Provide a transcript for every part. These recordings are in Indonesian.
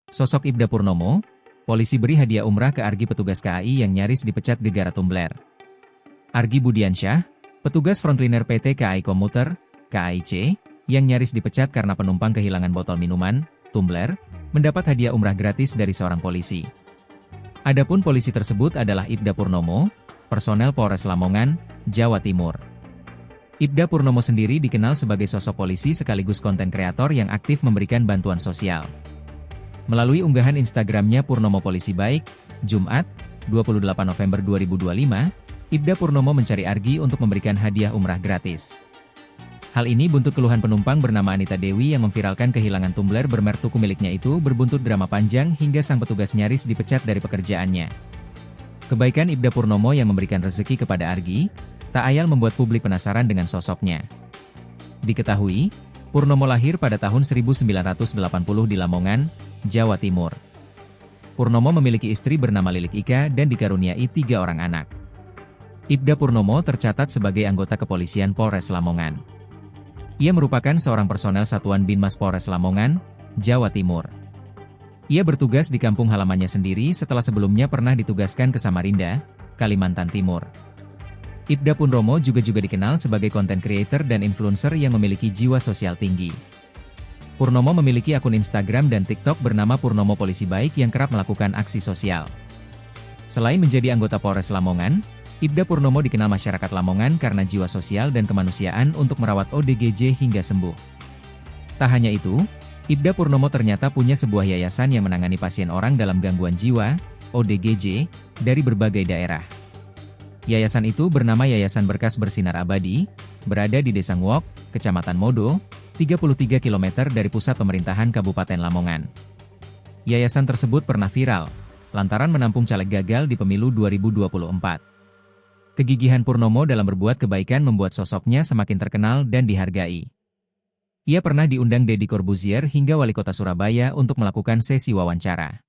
Sosok Ibda Purnomo, polisi beri hadiah umrah ke Argi petugas KAI yang nyaris dipecat gegara tumbler. Argi Budiansyah, petugas frontliner PT KAI Komuter, KAIC, yang nyaris dipecat karena penumpang kehilangan botol minuman, tumbler, mendapat hadiah umrah gratis dari seorang polisi. Adapun polisi tersebut adalah Ibda Purnomo, personel Polres Lamongan, Jawa Timur. Ibda Purnomo sendiri dikenal sebagai sosok polisi sekaligus konten kreator yang aktif memberikan bantuan sosial. Melalui unggahan Instagramnya Purnomo Polisi Baik, Jumat, 28 November 2025, Ibda Purnomo mencari Argi untuk memberikan hadiah umrah gratis. Hal ini buntut keluhan penumpang bernama Anita Dewi yang memviralkan kehilangan tumbler bermerek tuku miliknya itu berbuntut drama panjang hingga sang petugas nyaris dipecat dari pekerjaannya. Kebaikan Ibda Purnomo yang memberikan rezeki kepada Argi, tak ayal membuat publik penasaran dengan sosoknya. Diketahui, Purnomo lahir pada tahun 1980 di Lamongan, Jawa Timur. Purnomo memiliki istri bernama Lilik Ika dan dikaruniai 3 orang anak. Ibda Purnomo tercatat sebagai anggota kepolisian Polres Lamongan. Ia merupakan seorang personel Satuan Binmas Polres Lamongan, Jawa Timur. Ia bertugas di kampung halamannya sendiri setelah sebelumnya pernah ditugaskan ke Samarinda, Kalimantan Timur. Ibda Purnomo juga dikenal sebagai content creator dan influencer yang memiliki jiwa sosial tinggi. Purnomo memiliki akun Instagram dan TikTok bernama Purnomo Polisi Baik yang kerap melakukan aksi sosial. Selain menjadi anggota Polres Lamongan, Ibda Purnomo dikenal masyarakat Lamongan karena jiwa sosial dan kemanusiaan untuk merawat ODGJ hingga sembuh. Tak hanya itu, Ibda Purnomo ternyata punya sebuah yayasan yang menangani pasien orang dalam gangguan jiwa, ODGJ, dari berbagai daerah. Yayasan itu bernama Yayasan Berkas Bersinar Abadi, berada di Desa Nguok, Kecamatan Modo, 33 km dari pusat pemerintahan Kabupaten Lamongan. Yayasan tersebut pernah viral, lantaran menampung caleg gagal di pemilu 2024. Kegigihan Purnomo dalam berbuat kebaikan membuat sosoknya semakin terkenal dan dihargai. Ia pernah diundang Deddy Corbuzier hingga Wali Kota Surabaya untuk melakukan sesi wawancara.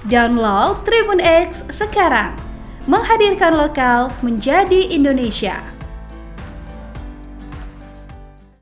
Download Tribun X sekarang, menghadirkan lokal menjadi Indonesia.